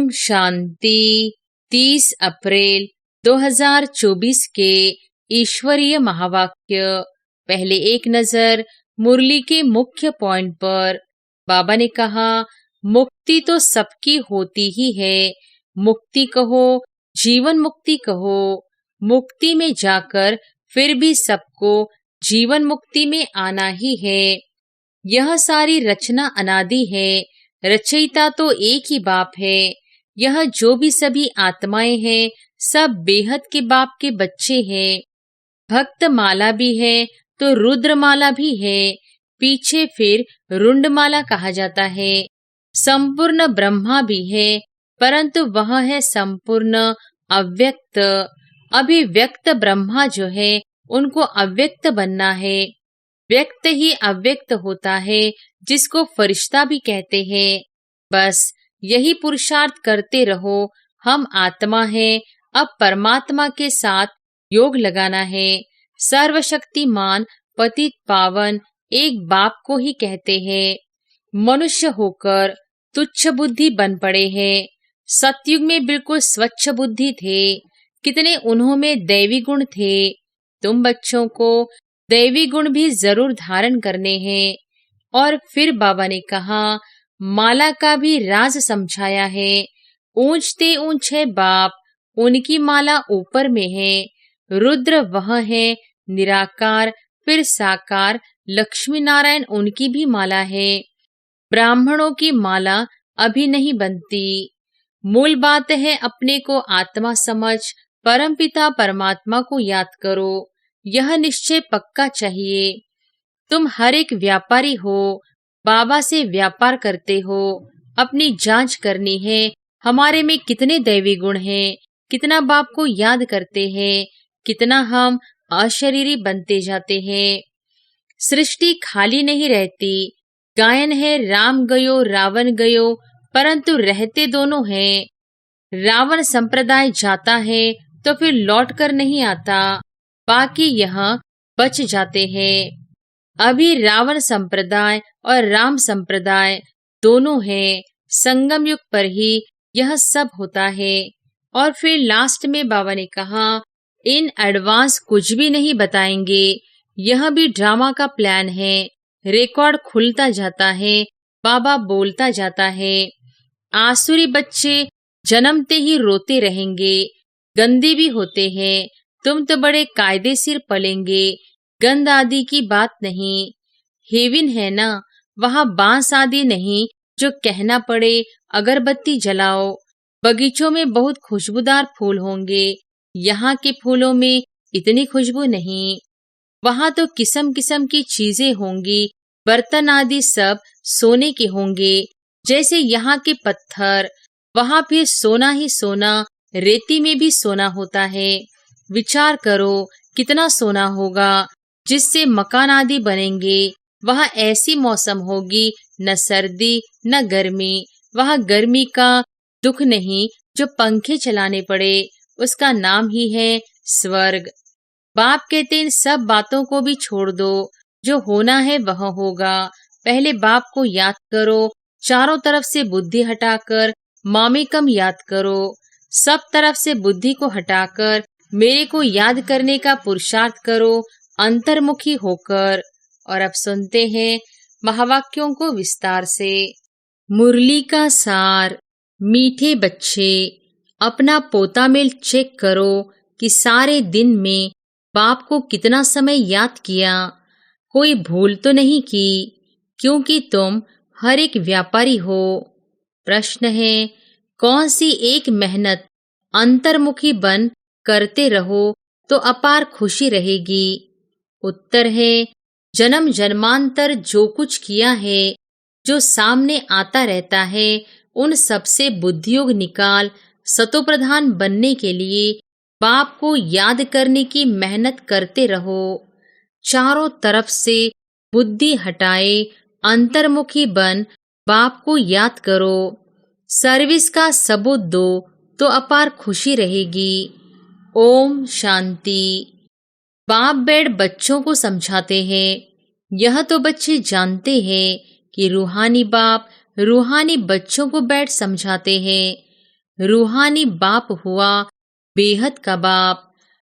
ओम शांति। 30 अप्रैल 2024 के ईश्वरीय महावाक्य। पहले एक नजर मुरली के मुख्य पॉइंट पर। बाबा ने कहा, मुक्ति तो सबकी होती ही है। मुक्ति कहो, जीवन मुक्ति कहो, मुक्ति में जाकर फिर भी सबको जीवन मुक्ति में आना ही है। यह सारी रचना अनादि है। रचयिता तो एक ही बाप है। यह जो भी सभी आत्माएं हैं, सब बेहद के बाप के बच्चे हैं। भक्त माला भी है तो रुद्र माला भी है, पीछे फिर रुंड माला कहा जाता है। संपूर्ण ब्रह्मा भी है, परंतु वह है संपूर्ण अव्यक्त। अभिव्यक्त ब्रह्मा जो है, उनको अव्यक्त बनना है। व्यक्त ही अव्यक्त होता है, जिसको फरिश्ता भी कहते हैं। बस यही पुरुषार्थ करते रहो। हम आत्मा हैं, अब परमात्मा के साथ योग लगाना है। सर्वशक्तिमान पतित पावन एक बाप को ही कहते हैं। मनुष्य होकर तुच्छ बुद्धि बन पड़े हैं। सतयुग में बिल्कुल स्वच्छ बुद्धि थे। कितने उन्हों में दैवी गुण थे। तुम बच्चों को दैवी गुण भी जरूर धारण करने हैं। और फिर बाबा ने कहा, माला का भी राज समझाया है। ऊंचते ऊंच है बाप, उनकी माला ऊपर में है। रुद्र वह है निराकार, फिर साकार लक्ष्मी नारायण उनकी भी माला है। ब्राह्मणों की माला अभी नहीं बनती। मूल बात है अपने को आत्मा समझ परमपिता परमात्मा को याद करो। यह निश्चय पक्का चाहिए। तुम हर एक व्यापारी हो, बाबा से व्यापार करते हो। अपनी जांच करनी है, हमारे में कितने दैवी गुण हैं, कितना बाप को याद करते हैं, कितना हम अशरीरी बनते जाते हैं। सृष्टि खाली नहीं रहती। गायन है राम गयो रावण गयो, परंतु रहते दोनों हैं। रावण संप्रदाय जाता है तो फिर लौट कर नहीं आता, बाकी यहाँ बच जाते हैं। अभी रावण संप्रदाय और राम संप्रदाय दोनों हैं। संगम युग पर ही यह सब होता है। और फिर लास्ट में बाबा ने कहा, इन एडवांस कुछ भी नहीं बताएंगे। यह भी ड्रामा का प्लान है। रिकॉर्ड खुलता जाता है, बाबा बोलता जाता है। आसुरी बच्चे जन्मते ही रोते रहेंगे, गंदे भी होते हैं। तुम तो बड़े कायदे सिर पलेंगे, गंद आदि की बात नहीं। हेविन है ना, वहाँ बांस आदि नहीं जो कहना पड़े अगरबत्ती जलाओ। बगीचों में बहुत खुशबूदार फूल होंगे, यहाँ के फूलों में इतनी खुशबू नहीं। वहाँ तो किस्म किस्म की चीजें होंगी, बर्तन आदि सब सोने के होंगे, जैसे यहाँ के पत्थर। वहाँ फिर सोना ही सोना, रेती में भी सोना होता है। विचार करो कितना सोना होगा, जिससे मकान आदि बनेंगे। वहाँ ऐसी मौसम होगी, न सर्दी न गर्मी। वहाँ गर्मी का दुख नहीं जो पंखे चलाने पड़े। उसका नाम ही है स्वर्ग। बाप कहते इन सब बातों को भी छोड़ दो, जो होना है वह होगा। पहले बाप को याद करो। चारों तरफ से बुद्धि हटाकर मामेकम याद करो। सब तरफ से बुद्धि को हटाकर मेरे को याद करने का पुरुषार्थ करो, अंतर्मुखी होकर। और अब सुनते हैं महावाक्यों को विस्तार से। मुरली का सार। मीठे बच्चे, अपना पोता मेल चेक करो कि सारे दिन में बाप को कितना समय याद किया। कोई भूल तो नहीं की, क्योंकि तुम हर एक व्यापारी हो। प्रश्न है, कौन सी एक मेहनत अंतर्मुखी बन करते रहो तो अपार खुशी रहेगी। उत्तर है, जन्म जन्मांतर जो कुछ किया है, जो सामने आता रहता है, उन सब से बुद्धियोग निकाल सतोप्रधान बनने के लिए बाप को याद करने की मेहनत करते रहो। चारों तरफ से बुद्धि हटाए अंतर्मुखी बन बाप को याद करो। सर्विस का सबूत दो तो अपार खुशी रहेगी। ओम शांति। बाप बैठ बच्चों को समझाते हैं। यह तो बच्चे जानते हैं कि रूहानी बाप रूहानी बच्चों को बैठ समझाते हैं। रूहानी बाप हुआ बेहद का बाप।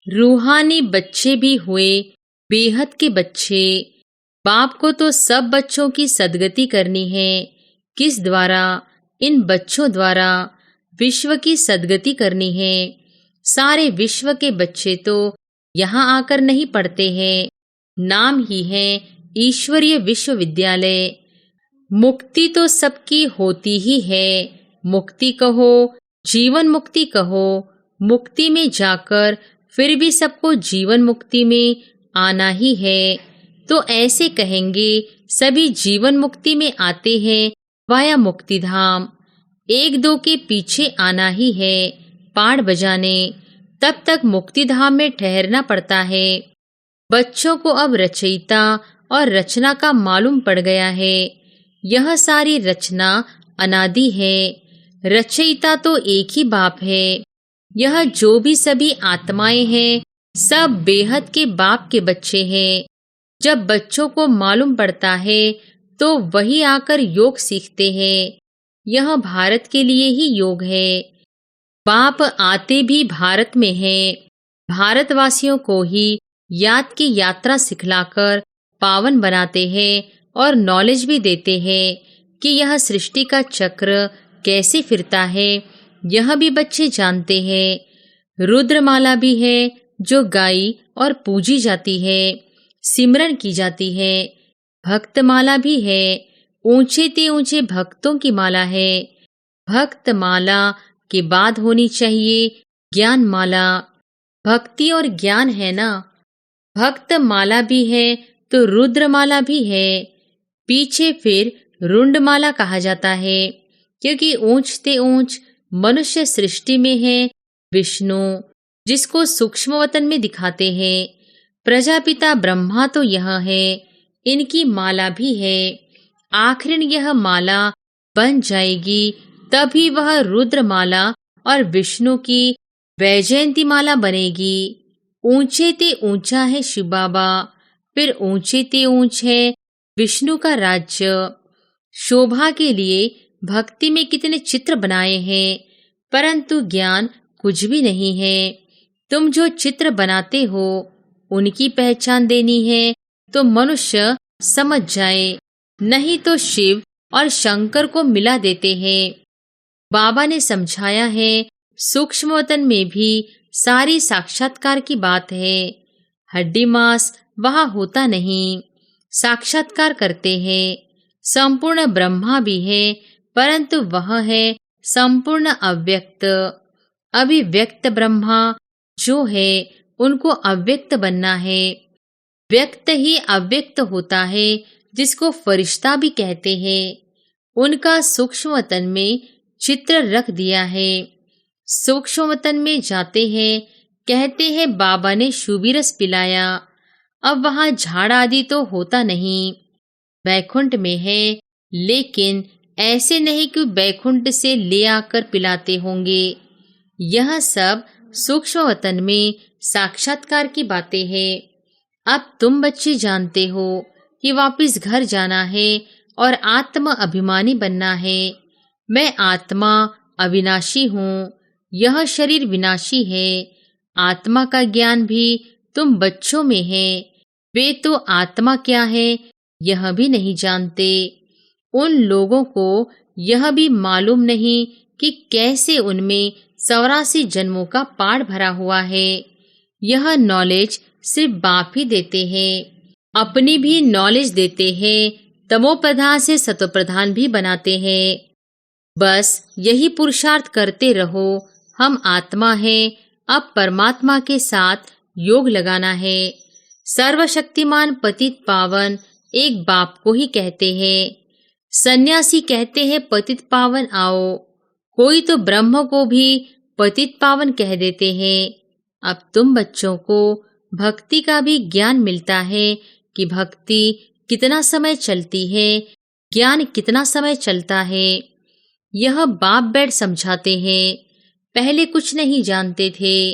रूहानी बच्चे भी हुए बेहद के बच्चे। बाप को तो सब बच्चों की सद्गति करनी है। किस द्वारा? इन बच्चों द्वारा विश्व की सद्गति करनी है। सारे विश्व के बच्चे तो यहाँ आकर नहीं पढ़ते हैं। नाम ही है ईश्वरीय विश्वविद्यालय। मुक्ति तो सबकी होती ही है। मुक्ति कहो, जीवन मुक्ति कहो, मुक्ति में जाकर फिर भी सबको जीवन मुक्ति में आना ही है। तो ऐसे कहेंगे सभी जीवन मुक्ति में आते हैं वाया मुक्ति धाम। एक दो के पीछे आना ही है पाड़ बजाने, तब तक मुक्ति धाम में ठहरना पड़ता है। बच्चों को अब रचयिता और रचना का मालूम पड़ गया है। यह सारी रचना अनादि है। रचयिता तो एक ही बाप है। यह जो भी सभी आत्माएं हैं सब बेहद के बाप के बच्चे हैं। जब बच्चों को मालूम पड़ता है तो वही आकर योग सीखते हैं। यह भारत के लिए ही योग है। बाप आते भी भारत में हैं। भारतवासियों को ही याद की यात्रा सिखलाकर पावन बनाते हैं और नॉलेज भी देते हैं कि यह सृष्टि का चक्र कैसे फिरता है। यह भी बच्चे जानते हैं। रुद्रमाला भी है जो गाई और पूजी जाती है, सिमरन की जाती है। भक्तमाला भी है, ऊंचे ते ऊंचे भक्तों की माला है। भक्त माला के बाद होनी चाहिए ज्ञान माला। भक्ति और ज्ञान है ना। भक्त माला भी है तो रुद्रमाला भी है। पीछे फिर रुंडमाला कहा जाता है क्योंकि ऊंच ते ऊंच मनुष्य सृष्टि में है विष्णु, जिसको सूक्ष्म वतन में दिखाते हैं। प्रजापिता ब्रह्मा तो यह है, इनकी माला भी है। आखिर यह माला बन जाएगी तभी वह रुद्रमाला और विष्णु की वैजयंती माला बनेगी। ऊंचे ते ऊंचा है शिव बाबा, फिर ऊंचे ते ऊंच है विष्णु का राज्य। शोभा के लिए भक्ति में कितने चित्र बनाए हैं, परंतु ज्ञान कुछ भी नहीं है। तुम जो चित्र बनाते हो उनकी पहचान देनी है तो मनुष्य समझ जाए, नहीं तो शिव और शंकर को मिला देते हैं। बाबा ने समझाया है सूक्ष्म वतन में भी सारी साक्षात्कार की बात है। हड्डी मांस वहाँ होता नहीं, साक्षात्कार करते हैं। संपूर्ण ब्रह्मा भी है परंतु वह है संपूर्ण अव्यक्त। अभिव्यक्त ब्रह्मा जो है उनको अव्यक्त बनना है। व्यक्त ही अव्यक्त होता है जिसको फरिश्ता भी कहते हैं। उनका सूक्ष्म वतन में चित्र रख दिया है। सूक्ष्म वतन में जाते हैं, कहते हैं बाबा ने शुभी रस पिलाया। अब वहाँ झाड़ आदि तो होता नहीं। बैकुंठ में है, लेकिन ऐसे नहीं कि बैकुंठ से ले आकर पिलाते होंगे। यह सब सूक्ष्म वतन में साक्षात्कार की बातें हैं। अब तुम बच्चे जानते हो कि वापस घर जाना है और आत्म अभिमानी बनना है। मैं आत्मा अविनाशी हूँ, यह शरीर विनाशी है। आत्मा का ज्ञान भी तुम बच्चों में है। वे तो आत्मा क्या है यह भी नहीं जानते। उन लोगों को यह भी मालूम नहीं कि कैसे उनमें 84 जन्मों का पाठ भरा हुआ है। यह नॉलेज सिर्फ बाप ही देते हैं। अपनी भी नॉलेज देते हैं, तमो प्रधान से सतो प्रधान भी बनाते हैं। बस यही पुरुषार्थ करते रहो। हम आत्मा हैं, अब परमात्मा के साथ योग लगाना है। सर्वशक्तिमान पतित पावन एक बाप को ही कहते हैं। सन्यासी कहते हैं पतित पावन आओ। कोई तो ब्रह्म को भी पतित पावन कह देते हैं। अब तुम बच्चों को भक्ति का भी ज्ञान मिलता है कि भक्ति कितना समय चलती है, ज्ञान कितना समय चलता है। यह बाप बैठ समझाते हैं। पहले कुछ नहीं जानते थे,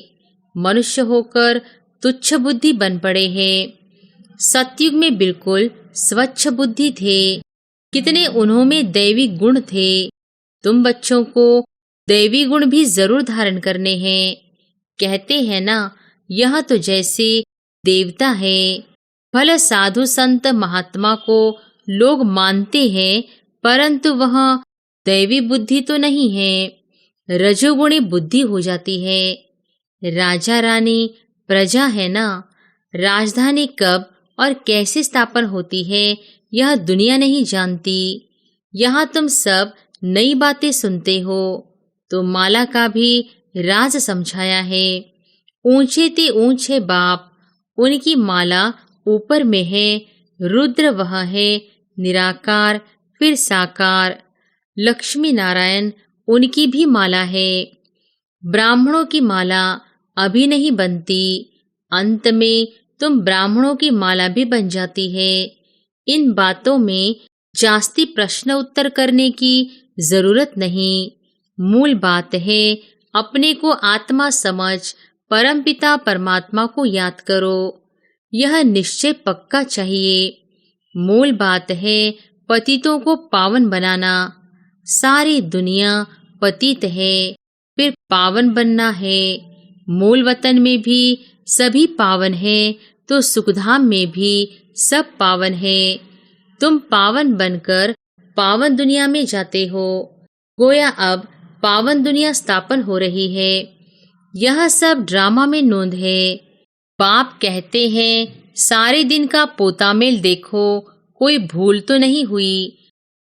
मनुष्य होकर तुच्छ बुद्धि बन पड़े हैं। सतयुग में बिल्कुल स्वच्छ बुद्धि थे। कितने उन्हों में दैवी गुण थे। तुम बच्चों को दैवी गुण भी जरूर धारण करने हैं। कहते हैं ना, यह तो जैसे देवता है। भले साधु संत महात्मा को लोग मानते हैं, परंतु वह दैवी बुद्धि तो नहीं है, रजोगुणी बुद्धि हो जाती है। राजा रानी प्रजा है ना, राजधानी कब और कैसे स्थापन होती है यह दुनिया नहीं जानती। यहाँ तुम सब नई बातें सुनते हो, तो माला का भी राज समझाया है। ऊंचे ते ऊंचे बाप, उनकी माला ऊपर में है। रुद्र वह है, निराकार फिर साकार। लक्ष्मी नारायण उनकी भी माला है। ब्राह्मणों की माला अभी नहीं बनती, अंत में तुम ब्राह्मणों की माला भी बन जाती है। इन बातों में जास्ती प्रश्न उत्तर करने की जरूरत नहीं। मूल बात है, अपने को आत्मा समझ परमपिता परमात्मा को याद करो। यह निश्चय पक्का चाहिए। मूल बात है पतितों को पावन बनाना। सारी दुनिया पतित है, फिर पावन बनना है। मूल वतन में भी सभी पावन है, तो सुखधाम में भी सब पावन है। तुम पावन बनकर पावन दुनिया में जाते हो। गोया अब पावन दुनिया स्थापन हो रही है। यह सब ड्रामा में नोंद है। बाप कहते हैं, सारे दिन का पोतामेल देखो, कोई भूल तो नहीं हुई।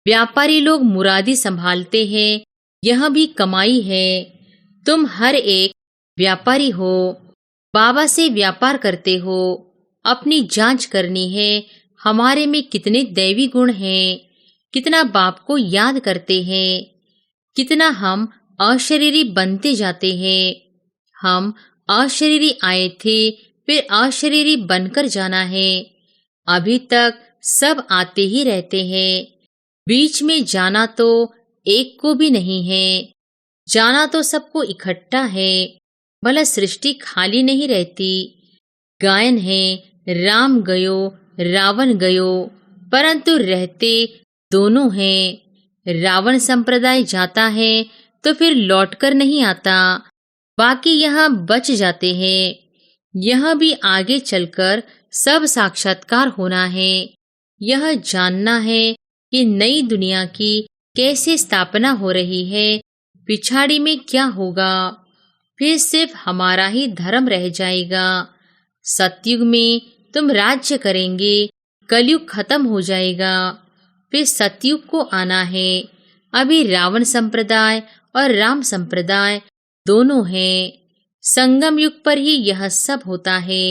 व्यापारी लोग मुरादी संभालते हैं, यह भी कमाई है। तुम हर एक व्यापारी हो, बाबा से व्यापार करते हो। अपनी जांच करनी है, हमारे में कितने दैवी गुण हैं, कितना बाप को याद करते हैं, कितना हम अशरीरी बनते जाते हैं। हम अशरीरी आए थे, फिर अशरीरी बनकर जाना है। अभी तक सब आते ही रहते हैं, बीच में जाना तो एक को भी नहीं है। जाना तो सबको इकट्ठा है, भला सृष्टि खाली नहीं रहती। गायन है, राम गयो रावण गयो, परंतु रहते दोनों हैं। रावण संप्रदाय जाता है तो फिर लौटकर नहीं आता, बाकी यहाँ बच जाते हैं। यह भी आगे चलकर सब साक्षात्कार होना है। यह जानना है कि नई दुनिया की कैसे स्थापना हो रही है, पिछाड़ी में क्या होगा। फिर सिर्फ हमारा ही धर्म रह जाएगा। सतयुग में तुम राज्य करेंगे, कलयुग खत्म हो जाएगा, फिर सतयुग को आना है। अभी रावण संप्रदाय और राम संप्रदाय दोनों हैं। संगम युग पर ही यह सब होता है।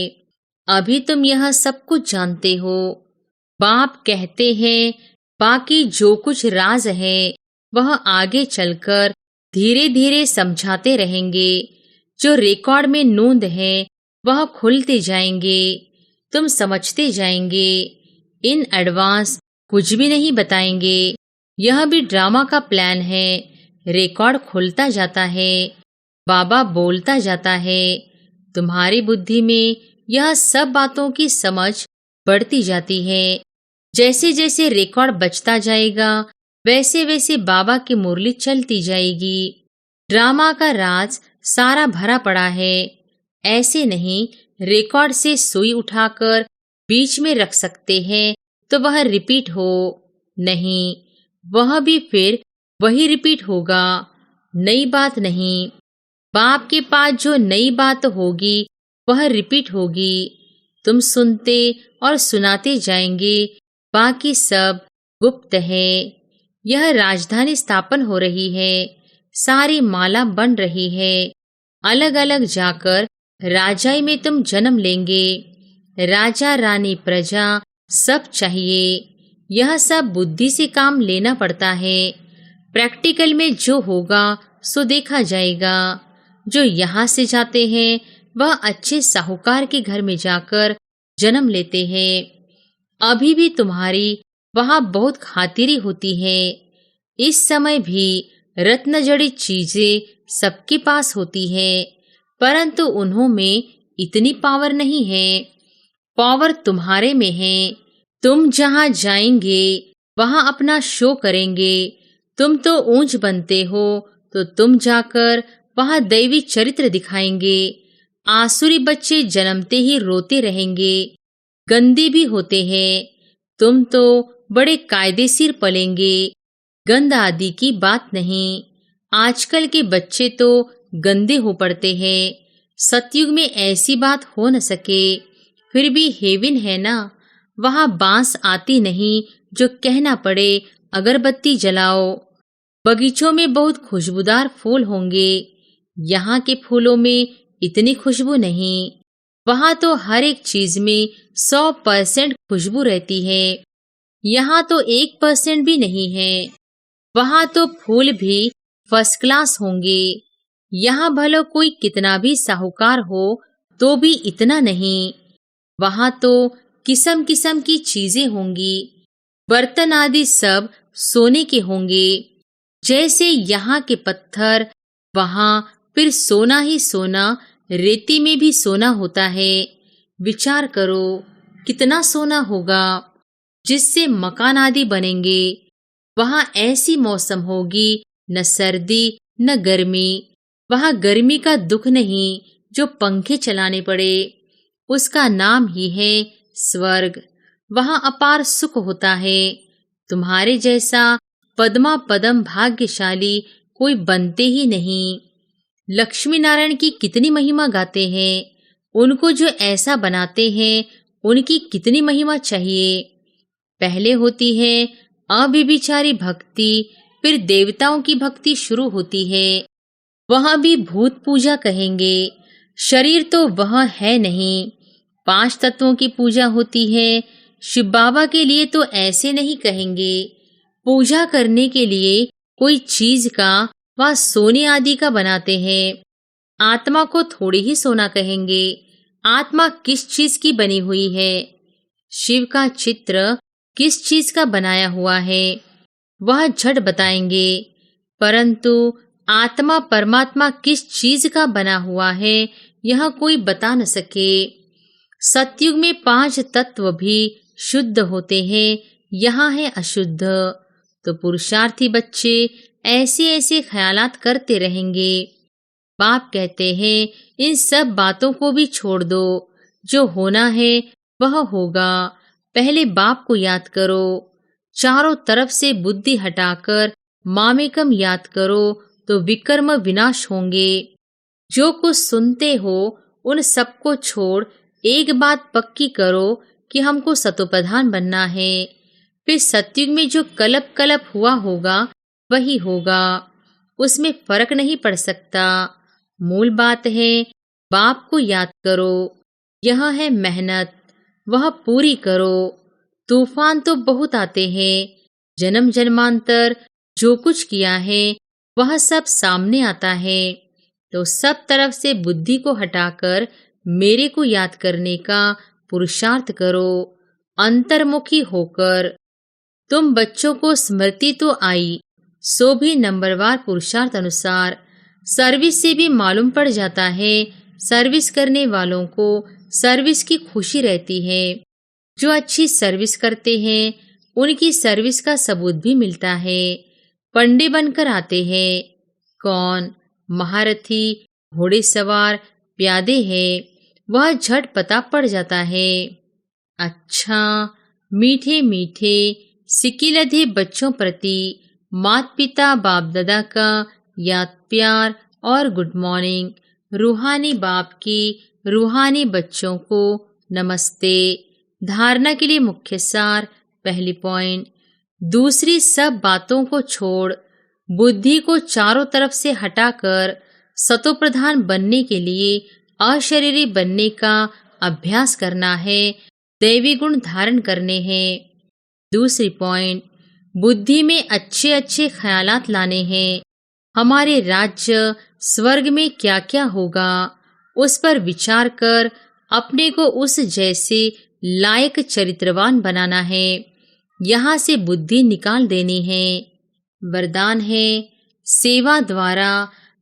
अभी तुम यह सब कुछ जानते हो। बाप कहते हैं, बाकी जो कुछ राज है वह आगे चलकर धीरे धीरे समझाते रहेंगे। जो रिकॉर्ड में नोंद है वह खुलते जाएंगे, तुम समझते जाएंगे। इन एडवांस कुछ भी नहीं बताएंगे। यह भी ड्रामा का प्लान है। रिकॉर्ड खुलता जाता है, बाबा बोलता जाता है। तुम्हारी बुद्धि में यह सब बातों की समझ बढ़ती जाती है। जैसे जैसे रिकॉर्ड बचता जाएगा, वैसे वैसे बाबा की मुरली चलती जाएगी। ड्रामा का राज सारा भरा पड़ा है। ऐसे नहीं रिकॉर्ड से सुई उठाकर बीच में रख सकते हैं तो वह रिपीट हो, नहीं, वह भी फिर वही रिपीट होगा, नई बात नहीं। बाप के पास जो नई बात होगी वह रिपीट होगी। तुम सुनते और सुनाते जाएंगे, बाकी सब गुप्त है। यह राजधानी स्थापन हो रही है, सारी माला बन रही है। अलग अलग जाकर राजाई में तुम जन्म लेंगे। राजा रानी प्रजा सब चाहिए। यह सब बुद्धि से काम लेना पड़ता है। प्रैक्टिकल में जो होगा सो देखा जाएगा। जो यहाँ से जाते हैं वह अच्छे साहूकार के घर में जाकर जन्म लेते हैं। अभी भी तुम्हारी वहाँ बहुत खातिरी होती है। इस समय भी रत्न जड़ित चीजें सबके पास होती है, परंतु उन्हों में इतनी पावर नहीं है। पावर तुम्हारे में है। तुम जहाँ जाएंगे वहाँ अपना शो करेंगे। तुम तो ऊंच बनते हो तो तुम जाकर वहां दैवी चरित्र दिखाएंगे। आसुरी बच्चे जन्मते ही रोते रहेंगे, गंदे भी होते हैं। तुम तो बड़े कायदेशीर पलेंगे, गंद आदि की बात नहीं। आजकल के बच्चे तो गंदे हो पड़ते हैं। सतयुग में ऐसी बात हो न सके। फिर भी हेवन है ना, वहां बांस आती नहीं जो कहना पड़े अगरबत्ती जलाओ। बगीचों में बहुत खुशबूदार फूल होंगे, यहाँ के फूलों में इतनी खुशबू नहीं। वहां तो हर एक चीज में 100% खुशबू रहती है, यहाँ तो 1% भी नहीं है। वहां तो फूल भी फर्स्ट क्लास होंगे, यहाँ भलो कोई कितना भी साहूकार हो तो भी इतना नहीं। वहां तो किस्म किस्म की चीजें होंगी, बर्तन आदि सब सोने के होंगे। जैसे यहाँ के पत्थर, वहां फिर सोना ही सोना, रेती में भी सोना होता है। विचार करो कितना सोना होगा जिससे मकान आदि बनेंगे। वहां ऐसी मौसम होगी, न सर्दी न गर्मी। वहां गर्मी का दुख नहीं जो पंखे चलाने पड़े। उसका नाम ही है स्वर्ग। वहां अपार सुख होता है। तुम्हारे जैसा पद्मा पदम भाग्यशाली कोई बनते ही नहीं। लक्ष्मी नारायण की कितनी महिमा गाते हैं, उनको जो ऐसा बनाते हैं उनकी कितनी महिमा चाहिए। पहले होती है अभिविचारी भक्ति, फिर देवताओं की भक्ति शुरू होती है। वहां भी भूत पूजा कहेंगे। शरीर तो वह है नहीं। 5 तत्वों की पूजा होती है। शिव बाबा के लिए तो ऐसे नहीं कहेंगे। पूजा करने के लिए कोई चीज का व सोने आदि का बनाते हैं। आत्मा को थोड़ी ही सोना कहेंगे। आत्मा किस चीज की बनी हुई है? शिव का चित्र किस चीज का बनाया हुआ है वह झट बताएंगे, परंतु आत्मा परमात्मा किस चीज का बना हुआ है यह कोई बता न सके। सतयुग में 5 तत्व भी शुद्ध होते हैं, यहाँ है अशुद्ध। तो पुरुषार्थी बच्चे ऐसे ऐसे ख्यालात करते रहेंगे। बाप कहते हैं इन सब बातों को भी छोड़ दो, जो होना है वह होगा। पहले बाप को याद करो। चारों तरफ से बुद्धि हटाकर मामेकम याद करो तो विकर्म विनाश होंगे। जो कुछ सुनते हो उन सबको छोड़ एक बात पक्की करो कि हमको सतोप्रधान बनना है। फिर सतयुग में जो कलप कलप हुआ होगा वही होगा, उसमें फर्क नहीं पड़ सकता। मूल बात है बाप को याद करो। यह है मेहनत, वह पूरी करो। तूफान तो बहुत आते हैं, जन्म जन्मांतर जो कुछ किया है वह सब सामने आता है। तो सब तरफ से बुद्धि को हटाकर मेरे को याद करने का पुरुषार्थ करो, अंतर्मुखी होकर। तुम बच्चों को स्मृति तो आई, सो भी नंबरवार पुरुषार्थ अनुसार। सर्विस से भी मालूम पड़ जाता है, सर्विस करने वालों को सर्विस की खुशी रहती है। जो अच्छी सर्विस करते हैं उनकी सर्विस का सबूत भी मिलता है। पंडे बनकर आते हैं। कौन? महारथी, घोड़ेसवार, प्यादे हैं, वह झट पता पड़ जाता है। अच्छा, मीठे मीठे सिकिलधे बच्चों प्रति माता पिता बाप दादा का याद प्यार और गुड मॉर्निंग। रूहानी बाप की रूहानी बच्चों को नमस्ते। धारणा के लिए मुख्य सार। पहली पॉइंट, दूसरी सब बातों को छोड़ बुद्धि को चारों तरफ से हटाकर सतोप्रधान बनने के लिए अशरीरी बनने का अभ्यास करना है, दैवी गुण धारण करने हैं। दूसरी पॉइंट, बुद्धि में अच्छे अच्छे ख्यालात लाने हैं। हमारे राज्य स्वर्ग में क्या क्या होगा उस पर विचार कर अपने को उस जैसे लायक चरित्रवान बनाना है। यहाँ से बुद्धि निकाल देनी है। वरदान है, सेवा द्वारा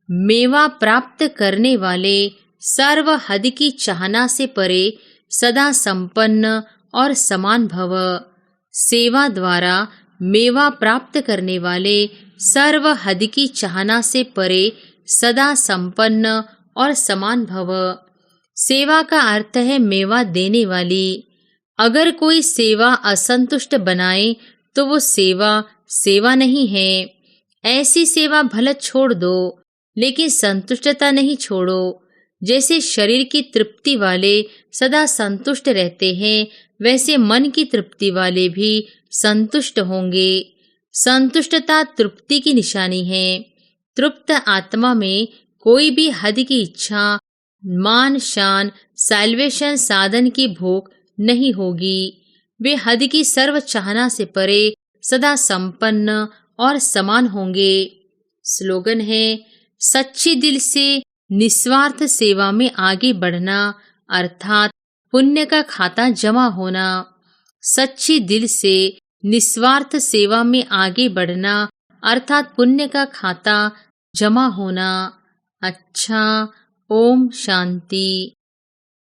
मेवा प्राप्त करने वाले सर्व हद की चाहना से परे सदा संपन्न और समान भव। सेवा द्वारा मेवा प्राप्त करने वाले, सर्व हद की चाहना से परे, सदा संपन्न और समान भव। सेवा का अर्थ है मेवा देने वाली। अगर कोई सेवा असंतुष्ट बनाए तो वो सेवा नहीं है। ऐसी सेवा भला छोड़ दो, लेकिन संतुष्टता नहीं छोड़ो। जैसे शरीर की तृप्ति वाले सदा संतुष्ट रहते हैं, वैसे मन की तृप्ति वाले भी संतुष्ट होंगे। संतुष्टता तृप्ति की निशानी है। तृप्त आत्मा में कोई भी हद की इच्छा, मान शान, सैल्वेशन साधन की भूख नहीं होगी। वे हद की सर्व चाहना से परे, सदा संपन्न और समान होंगे। स्लोगन है, सच्ची दिल से निस्वार्थ सेवा में आगे बढ़ना, अर्थात पुण्य का खाता जमा होना। सच्ची दिल से निस्वार्थ सेवा में आगे बढ़ना, अर्थात पुण्य का खाता जमा होना। अच्छा, ओम शांति।